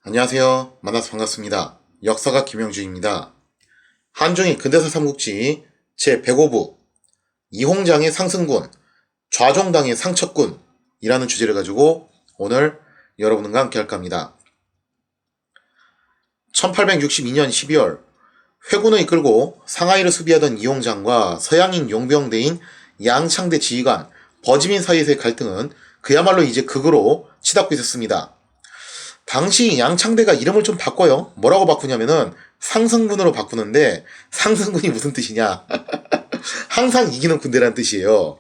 안녕하세요. 만나서 반갑습니다. 역사가 김영주입니다. 한중일 근대사 삼국지 제105부 이홍장의 상승군, 좌종당의 상척군이라는 주제를 가지고 오늘 여러분과 함께 할까 합니다. 1862년 12월 회군을 이끌고 상하이를 수비하던 이홍장과 서양인 용병대인 양창대 지휘관 버지민 사이에서의 갈등은 그야말로 이제 극으로 치닫고 있었습니다. 당시 양창대가 이름을 좀 바꿔요. 뭐라고 바꾸냐면은 상승군으로 바꾸는데 상승군이 무슨 뜻이냐? 항상 이기는 군대라는 뜻이에요.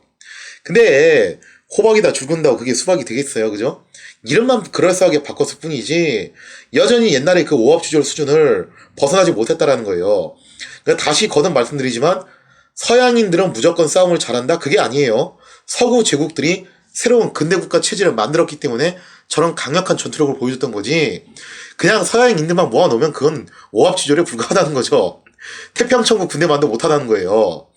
근데 호박이다 죽은다고 그게 수박이 되겠어요, 그죠? 이름만 그럴싸하게 바꿨을 뿐이지 여전히 옛날에 그 오합지졸 수준을 벗어나지 못했다라는 거예요. 그러니까 다시 거듭 말씀드리지만 서양인들은 무조건 싸움을 잘한다? 그게 아니에요. 서구 제국들이 새로운 근대국가 체제를 만들었기 때문에 저런 강력한 전투력을 보여줬던 거지, 그냥 서양인들만 모아놓으면 그건 오합지졸에 불과하다는 거죠. 태평천국 군대만도 못하다는 거예요.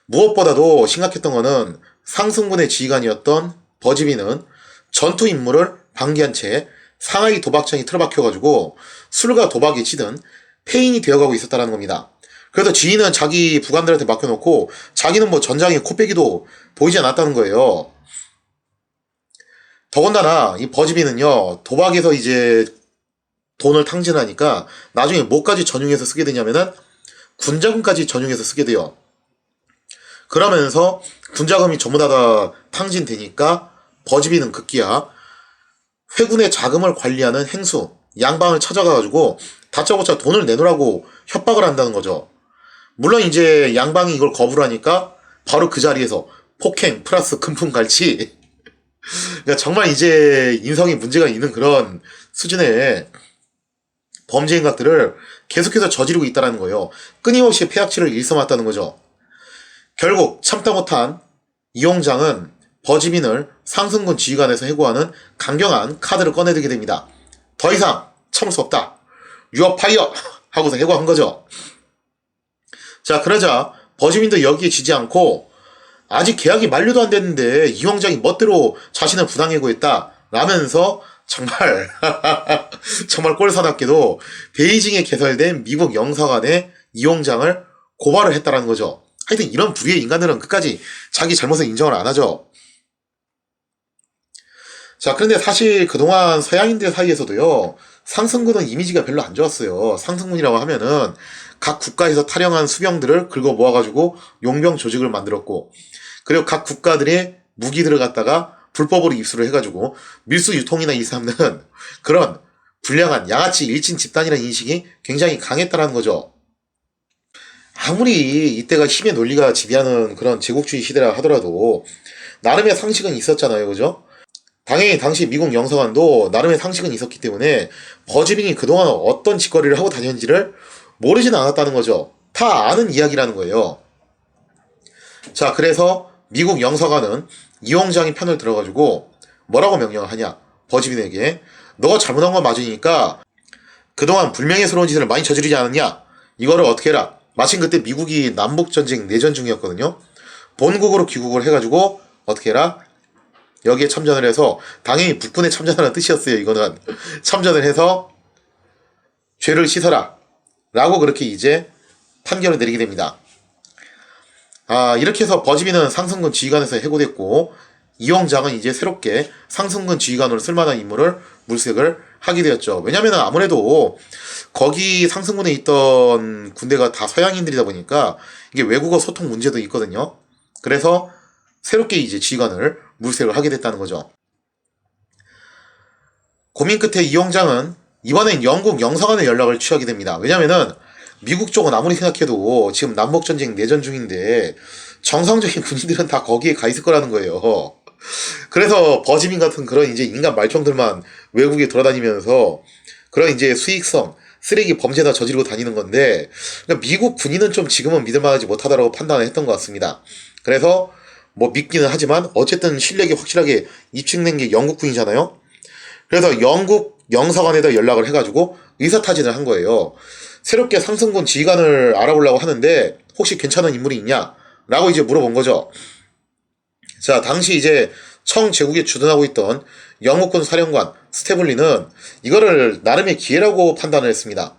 무엇보다도 심각했던 거는 상승군의 지휘관이었던 버지비는 전투 임무를 방기한 채 상하이 도박장에 틀어박혀가지고 술과 도박에 치든 폐인이 되어가고 있었다는 겁니다. 그래서 지휘는 자기 부관들한테 맡겨놓고 자기는 뭐 전장에 코빼기도 보이지 않았다는 거예요. 더군다나 이 버지비는요, 도박에서 이제 돈을 탕진하니까 나중에 뭐까지 전용해서 쓰게 되냐면은 군자금까지 전용해서 쓰게 돼요. 그러면서 군자금이 전부 다 탕진되니까 버지비는 급기야 회군의 자금을 관리하는 행수 양방을 찾아가가지고 다짜고짜 돈을 내놓으라고 협박을 한다는 거죠. 물론 이제 양방이 이걸 거부를 하니까 바로 그 자리에서 폭행 플러스 금품갈취, 그러니까 정말 이제 인성이 문제가 있는 그런 수준의 범죄 행각들을 계속해서 저지르고 있다는 거예요. 끊임없이 폐악취를 일삼았다는 거죠. 결국 참다 못한 이홍장은 버지민을 상승군 지휘관에서 해고하는 강경한 카드를 꺼내들게 됩니다. 더 이상 참을 수 없다. 유어 파이어! 하고서 해고한 거죠. 자, 그러자 버지민도 여기에 지지 않고 아직 계약이 만료도 안 됐는데 이홍장이 멋대로 자신을 부당해고했다 라면서 정말 정말 꼴사납게도 베이징에 개설된 미국 영사관에 이홍장을 고발을 했다라는 거죠. 하여튼 이런 부류의 인간들은 끝까지 자기 잘못을 인정을 안 하죠. 자, 그런데 사실 그동안 서양인들 사이에서도요, 상승군은 이미지가 별로 안 좋았어요. 상승군이라고 하면은 각 국가에서 탈영한 수병들을 긁어 모아가지고 용병 조직을 만들었고, 그리고 각 국가들의 무기들을 갖다가 불법으로 입수를 해가지고 밀수 유통이나 일삼는 그런 불량한 양아치 일진 집단이라는 인식이 굉장히 강했다는 거죠. 아무리 이때가 힘의 논리가 지배하는 그런 제국주의 시대라 하더라도 나름의 상식은 있었잖아요, 그죠? 당연히 당시 미국 영사관도 나름의 상식은 있었기 때문에 버지빈이 그동안 어떤 짓거리를 하고 다녔는지를 모르지는 않았다는 거죠. 다 아는 이야기라는 거예요. 자, 그래서 미국 영사관은 이홍장이 편을 들어가지고 뭐라고 명령을 하냐, 버지빈에게 너가 잘못한 건 맞으니까 그동안 불명예스러운 짓을 많이 저지르지 않았냐, 이거를 어떻게 해라. 마침 그때 미국이 남북전쟁 내전 중이었거든요. 본국으로 귀국을 해가지고 어떻게 해라, 여기에 참전을 해서, 당연히 북군에 참전하는 뜻이었어요. 이거는 참전을 해서 죄를 씻어라 라고 그렇게 이제 판결을 내리게 됩니다. 이렇게 해서 버지비는 상승군 지휘관에서 해고됐고 이홍장은 이제 새롭게 상승군 지휘관으로 쓸만한 인물을 물색을 하게 되었죠. 왜냐면 아무래도 거기 상승군에 있던 군대가 다 서양인들이다 보니까 이게 외국어 소통 문제도 있거든요. 그래서 새롭게 이제 지휘관을 물색을 하게 됐다는 거죠. 고민 끝에 이홍장은 이번엔 영국 영사관에 연락을 취하게 됩니다. 왜냐면은 미국 쪽은 아무리 생각해도 지금 남북전쟁 내전 중인데 정상적인 군인들은 다 거기에 가 있을 거라는 거예요. 그래서 버지민 같은 그런 이제 인간 말총들만 외국에 돌아다니면서 그런 이제 수익성, 쓰레기 범죄나 저지르고 다니는 건데, 그러니까 미국 군인은 좀 지금은 믿을만하지 못하다라고 판단을 했던 것 같습니다. 그래서 뭐 믿기는 하지만 어쨌든 실력이 확실하게 입증된 게 영국 군이잖아요. 그래서 영국 영사관에다 연락을 해가지고 의사타진을 한 거예요. 새롭게 상승군 지휘관을 알아보려고 하는데 혹시 괜찮은 인물이 있냐? 라고 이제 물어본 거죠. 자, 당시 이제 청 제국에 주둔하고 있던 영국군 사령관 스태블리는 이거를 나름의 기회라고 판단을 했습니다.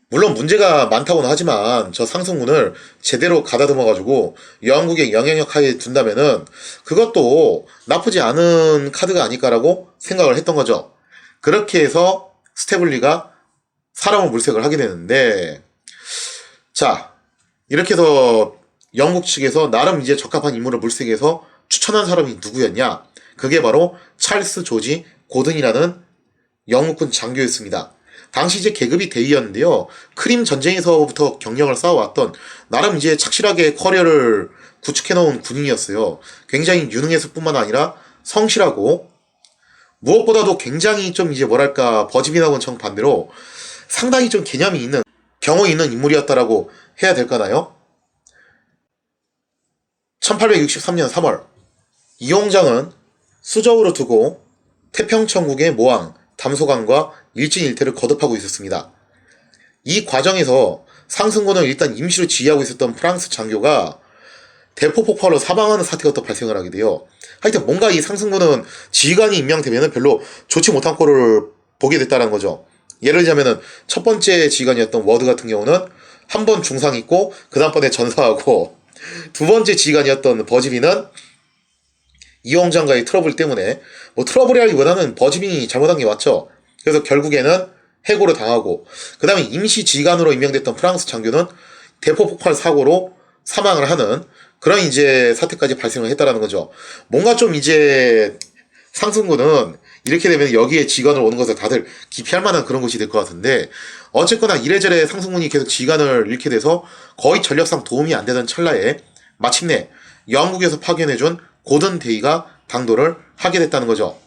물론 문제가 많다고는 하지만 저 상승군을 제대로 가다듬어가지고 영국의 영향력 하에 둔다면은 그것도 나쁘지 않은 카드가 아닐까라고 생각을 했던 거죠. 그렇게 해서 스태블리가 사람을 물색을 하게 되는데, 자, 이렇게 해서 영국 측에서 나름 이제 적합한 인물을 물색해서 추천한 사람이 누구였냐? 그게 바로 찰스 조지 고든이라는 영국군 장교였습니다. 당시 이제 계급이 대위였는데요. 크림 전쟁에서부터 경력을 쌓아왔던 나름 이제 착실하게 커리어를 구축해놓은 군인이었어요. 굉장히 유능해서 뿐만 아니라 성실하고 무엇보다도 굉장히 좀 이제 뭐랄까 버즈빈하고는 정반대로 상당히 좀 개념이 있는 경험이 있는 인물이었다라고 해야 될까나요? 1863년 3월 이용장은 수저우를 두고 태평천국의 모항, 담소강과 일진일퇴를 거듭하고 있었습니다. 이 과정에서 상승군을 일단 임시로 지휘하고 있었던 프랑스 장교가 대포 폭발로 사망하는 사태가 또 발생을 하게 돼요. 하여튼 뭔가 이 상승군은 지휘관이 임명되면 별로 좋지 못한 꼴을 보게 됐다는 거죠. 예를 들자면은 첫 번째 지휘관이었던 워드 같은 경우는 한 번 중상 있고 그 다음번에 전사하고, 두 번째 지휘관이었던 버즈빈은 이용장과의 트러블 때문에 뭐 트러블이라기보다는 버즈빈이 잘못한 게 맞죠. 그래서 결국에는 해고를 당하고, 그 다음에 임시 지휘관으로 임명됐던 프랑스 장교는 대포 폭발 사고로 사망을 하는 그런 이제 사태까지 발생을 했다라는 거죠. 뭔가 좀 이제 상승군은 이렇게 되면 여기에 지휘관으로 오는 것을 다들 기피할 만한 그런 것이 될 것 같은데, 어쨌거나 이래저래 상승군이 계속 지휘관을 잃게 돼서 거의 전력상 도움이 안 되던 찰나에 마침내 영국에서 파견해준 고든 대위가 당도를 하게 됐다는 거죠.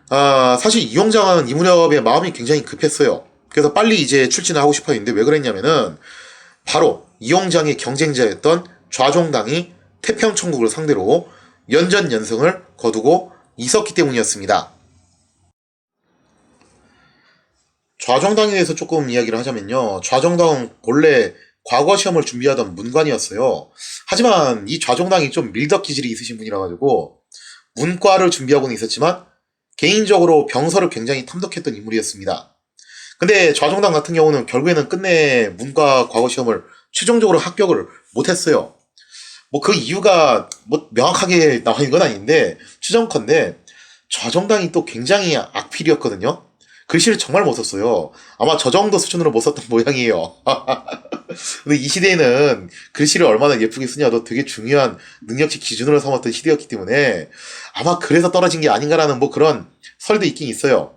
사실 이용장은 이 무렵에 마음이 굉장히 급했어요. 그래서 빨리 이제 출진을 하고 싶어 했는데 왜 그랬냐면은 바로 이용장의 경쟁자였던 좌종당이 태평천국을 상대로 연전연승을 거두고 있었기 때문이었습니다. 좌정당에 대해서 조금 이야기를 하자면요. 좌정당은 본래 과거 시험을 준비하던 문관이었어요. 하지만 이 좌정당이 좀 밀덕 기질이 있으신 분이라 가지고 문과를 준비하고는 있었지만 개인적으로 병서를 굉장히 탐독했던 인물이었습니다. 근데 좌정당 같은 경우는 결국에는 끝내 문과 과거 시험을 최종적으로 합격을 못했어요. 뭐 그 이유가 뭐 명확하게 나와 있는 건 아닌데 추정컨대 좌정당이 또 굉장히 악필이었거든요. 글씨를 정말 못 썼어요. 아마 저 정도 수준으로 못 썼던 모양이에요. 근데 이 시대에는 글씨를 얼마나 예쁘게 쓰냐도 되게 중요한 능력치 기준으로 삼았던 시대였기 때문에 아마 그래서 떨어진 게 아닌가라는 뭐 그런 설도 있긴 있어요.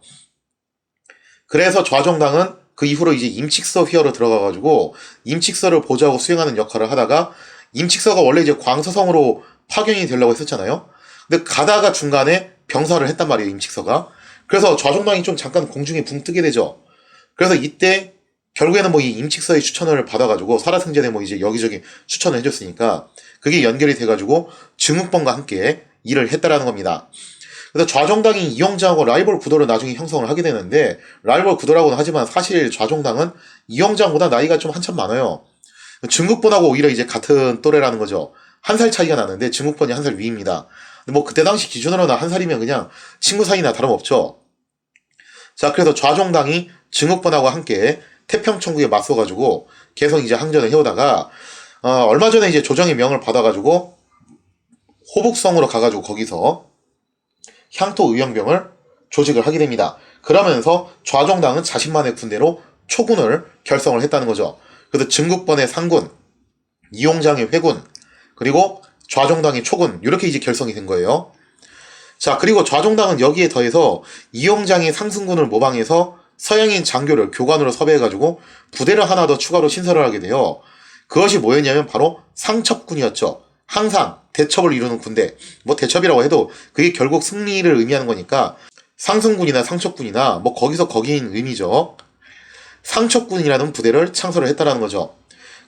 그래서 좌정당은 그 이후로 이제 임칙서 휘하로 들어가가지고 임칙서를 보좌하고 수행하는 역할을 하다가, 임칙서가 원래 이제 광서성으로 파견이 되려고 했었잖아요. 근데 가다가 중간에 병사를 했단 말이에요, 임칙서가. 그래서 좌종당이 좀 잠깐 공중에 붕 뜨게 되죠. 그래서 이때 결국에는 뭐 이 임칙서의 추천을 받아가지고 살아생전에 뭐 이제 여기저기 추천을 해줬으니까 그게 연결이 돼가지고 증국번과 함께 일을 했다라는 겁니다. 그래서 좌종당이 이영장하고 라이벌 구도를 나중에 형성을 하게 되는데, 라이벌 구도라고는 하지만 사실 좌종당은 이영장보다 나이가 좀 한참 많아요. 증국번하고 오히려 이제 같은 또래라는 거죠. 한 살 차이가 나는데 증국번이 한 살 위입니다. 뭐 그때 당시 기준으로는 한 살이면 그냥 친구 사이나 다름없죠. 자, 그래서 좌종당이 증국번하고 함께 태평천국에 맞서가지고 계속 이제 항전을 해오다가 얼마 전에 이제 조정의 명을 받아가지고 호북성으로 가가지고 거기서 향토 의형병을 조직을 하게 됩니다. 그러면서 좌종당은 자신만의 군대로 초군을 결성을 했다는 거죠. 그래서 증국번의 상군, 이용장의 회군, 그리고 좌종당의 초군, 이렇게 이제 결성이 된 거예요. 자, 그리고 좌종당은 여기에 더해서 이용장의 상승군을 모방해서 서양인 장교를 교관으로 섭외해가지고 부대를 하나 더 추가로 신설을 하게 돼요. 그것이 뭐였냐면 바로 상첩군이었죠. 항상 대첩을 이루는 군대. 뭐 대첩이라고 해도 그게 결국 승리를 의미하는 거니까 상승군이나 상첩군이나 뭐 거기서 거기인 의미죠. 상첩군이라는 부대를 창설을 했다라는 거죠.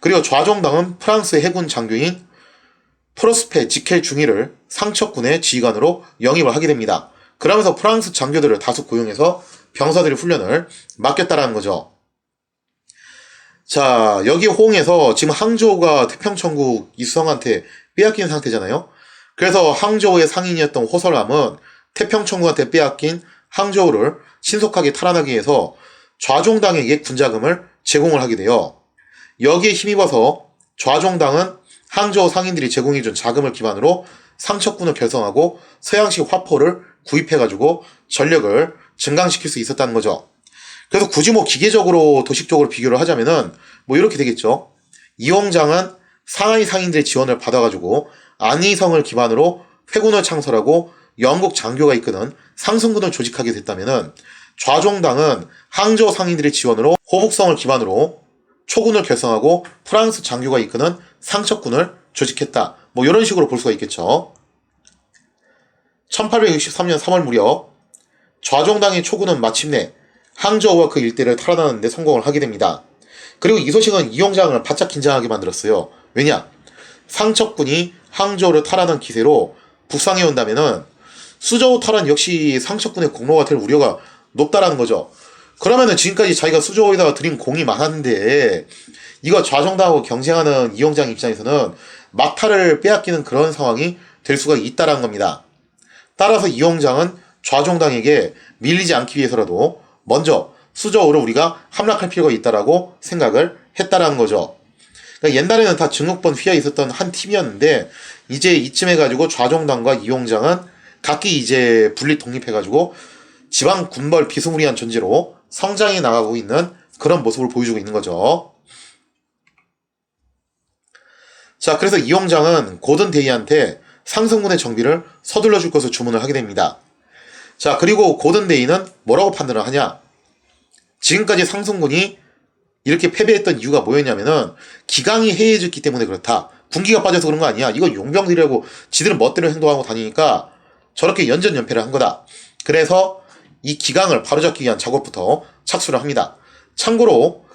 그리고 좌종당은 프랑스 해군 장교인 프로스페 지켈 중위를 상첩군의 지휘관으로 영입을 하게 됩니다. 그러면서 프랑스 장교들을 다수 고용해서 병사들의 훈련을 맡겼다라는 거죠. 자, 여기 호응해서 지금 항저우가 태평천국 이수성한테 빼앗긴 상태잖아요. 그래서 항저우의 상인이었던 호설함은 태평천국한테 빼앗긴 항저우를 신속하게 탈환하기 위해서 좌종당에게 군자금을 제공을 하게 돼요. 여기에 힘입어서 좌종당은 항저우 상인들이 제공해준 자금을 기반으로 상척군을 결성하고 서양식 화포를 구입해가지고 전력을 증강시킬 수 있었다는 거죠. 그래서 굳이 기계적으로 도식적으로 비교를 하자면은 이렇게 되겠죠. 이홍장은 상하이 상인들의 지원을 받아가지고 안희성을 기반으로 회군을 창설하고 영국 장교가 이끄는 상승군을 조직하게 됐다면은 좌종당은 항저우 상인들의 지원으로 호북성을 기반으로 초군을 결성하고 프랑스 장교가 이끄는 상척군을 조직했다. 이런 식으로 볼 수가 있겠죠. 1863년 3월 무렵 좌종당의 초군은 마침내 항저우와 그 일대를 탈환하는 데 성공을 하게 됩니다. 그리고 이 소식은 이홍장을 바짝 긴장하게 만들었어요. 왜냐? 상척군이 항저우를 탈환한 기세로 북상해 온다면은 수저우 탈환 역시 상척군의 공로가 될 우려가 높다라는 거죠. 그러면은 지금까지 자기가 수저우에다가 들인 공이 많았는데 이거 좌종당하고 경쟁하는 이홍장 입장에서는 막타를 빼앗기는 그런 상황이 될 수가 있다라는 겁니다. 따라서 이홍장은 좌종당에게 밀리지 않기 위해서라도 먼저 수저우를 우리가 함락할 필요가 있다라고 생각을 했다라는 거죠. 그러니까 옛날에는 다 증국본 휘하에 있었던 한 팀이었는데 이제 이쯤 해가지고 좌종당과 이홍장은 각기 이제 분리 독립해가지고 지방 군벌 비스무리한 존재로 성장해 나가고 있는 그런 모습을 보여주고 있는 거죠. 자, 그래서 이홍장은 고든 데이한테 상승군의 정비를 서둘러 줄 것을 주문을 하게 됩니다. 자, 그리고 고든 데이는 뭐라고 판단을 하냐? 지금까지 상승군이 이렇게 패배했던 이유가 뭐였냐면은 기강이 해이해졌기 때문에 그렇다. 군기가 빠져서 그런 거 아니야. 이거 용병들이라고 지들은 멋대로 행동하고 다니니까 저렇게 연전연패를 한 거다. 그래서 이 기강을 바로잡기 위한 작업부터 착수를 합니다. 참고로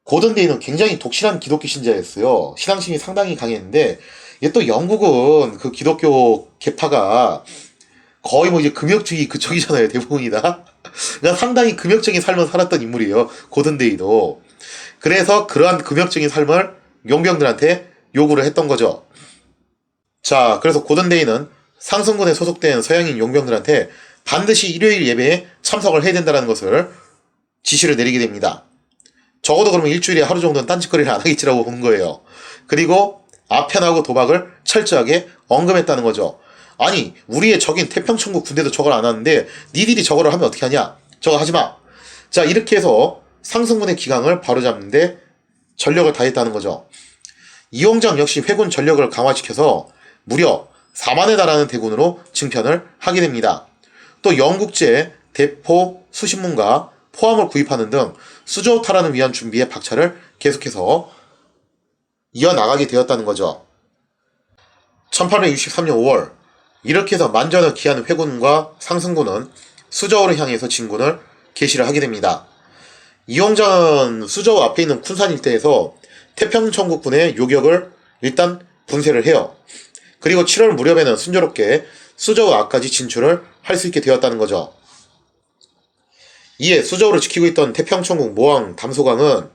고든 데이는 굉장히 독실한 기독교 신자였어요. 신앙심이 상당히 강했는데 얘 또 영국은 그 기독교 계파가 거의 이제 금욕주의 그쪽이잖아요. 대부분이 다. 그러니까 상당히 금욕적인 삶을 살았던 인물이에요. 고든 데이도. 그래서 그러한 금욕적인 삶을 용병들한테 요구를 했던 거죠. 자, 그래서 고든 데이는 상승군에 소속된 서양인 용병들한테 반드시 일요일 예배에 참석을 해야 된다는 것을 지시를 내리게 됩니다. 적어도 그러면 일주일에 하루 정도는 딴짓거리를 안 하겠지라고 본 거예요. 그리고 아편하고 도박을 철저하게 언급했다는 거죠. 아니, 우리의 적인 태평천국 군대도 저걸 안 하는데 니들이 저거를 하면 어떻게 하냐? 저거 하지마. 자, 이렇게 해서 상승군의 기강을 바로잡는데 전력을 다했다는 거죠. 이홍장 역시 회군 전력을 강화시켜서 무려 4만에 달하는 대군으로 증편을 하게 됩니다. 또 영국제, 대포, 수신문과 포함을 구입하는 등 수저우 탈환을 위한 준비에 박차를 계속해서 이어나가게 되었다는 거죠. 1863년 5월 이렇게 해서 만전을 기한 회군과 상승군은 수저우를 향해서 진군을 개시를 하게 됩니다. 이홍장은 수저우 앞에 있는 쿤산 일대에서 태평천국군의 요격을 일단 분쇄를 해요. 그리고 7월 무렵에는 순조롭게 수저우 앞까지 진출을 할 수 있게 되었다는 거죠. 이에 수저우를 지키고 있던 태평천국 모왕 담소강은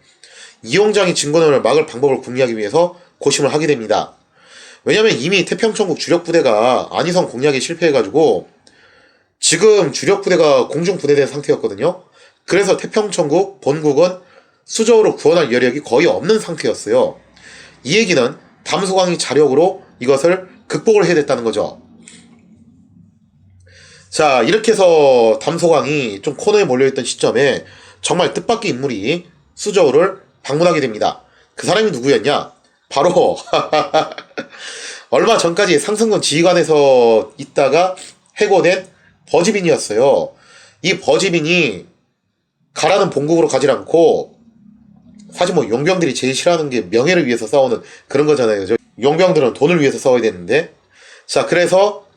이홍장이 진군을 막을 방법을 궁리하기 위해서 고심을 하게 됩니다. 왜냐면 이미 태평천국 주력부대가 안희성 공략에 실패해가지고 지금 주력부대가 공중분해된 상태였거든요. 그래서 태평천국 본국은 수저우를 구원할 여력이 거의 없는 상태였어요. 이 얘기는 담소강이 자력으로 이것을 극복을 해야 됐다는 거죠. 자, 이렇게 해서 담소강이 좀 코너에 몰려있던 시점에 정말 뜻밖의 인물이 수저우를 방문하게 됩니다. 그 사람이 누구였냐? 바로 얼마 전까지 상승군 지휘관에서 있다가 해고된 버지빈이었어요. 이 버지빈이 가라는 본국으로 가지 않고 사실 용병들이 제일 싫어하는 게 명예를 위해서 싸우는 그런 거잖아요. 그죠? 용병들은 돈을 위해서 싸워야 되는데 자, 그래서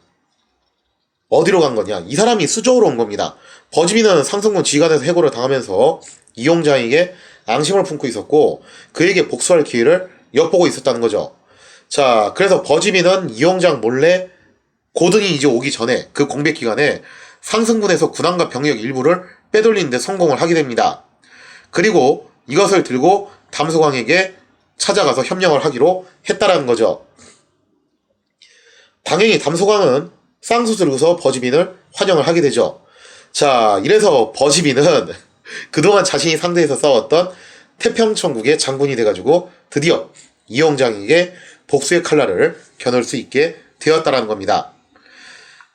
어디로 간 거냐? 이 사람이 수저우로 온 겁니다. 버지빈은 상승군 지휘관에서 해고를 당하면서 이홍장에게 앙심을 품고 있었고 그에게 복수할 기회를 엿보고 있었다는 거죠. 자, 그래서 버지빈은 이홍장 몰래 고든이 이제 오기 전에 그 공백 기간에 상승군에서 군함과 병력 일부를 빼돌리는 데 성공을 하게 됩니다. 그리고 이것을 들고 담소광에게 찾아가서 협력을 하기로 했다라는 거죠. 당연히 담소광은 쌍수술을 해서 버즈빈을 환영을 하게 되죠. 자, 이래서 버즈빈은 그동안 자신이 상대해서 싸웠던 태평천국의 장군이 돼가지고 드디어 이영장에게 복수의 칼날을 겨눌 수 있게 되었다라는 겁니다.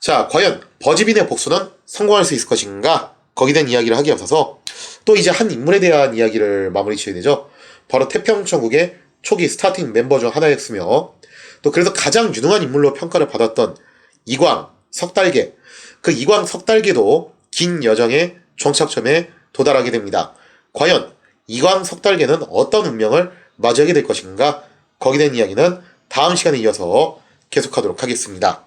자, 과연 버즈빈의 복수는 성공할 수 있을 것인가? 거기에 대한 이야기를 하기에 앞서서 또 이제 한 인물에 대한 이야기를 마무리 지어야 되죠. 바로 태평천국의 초기 스타팅 멤버 중 하나였으며 또 그래서 가장 유능한 인물로 평가를 받았던 이광, 석달계. 그 이광, 석달계도 긴 여정의 종착점에 도달하게 됩니다. 과연 이광, 석달계는 어떤 운명을 맞이하게 될 것인가? 거기에 대한 이야기는 다음 시간에 이어서 계속하도록 하겠습니다.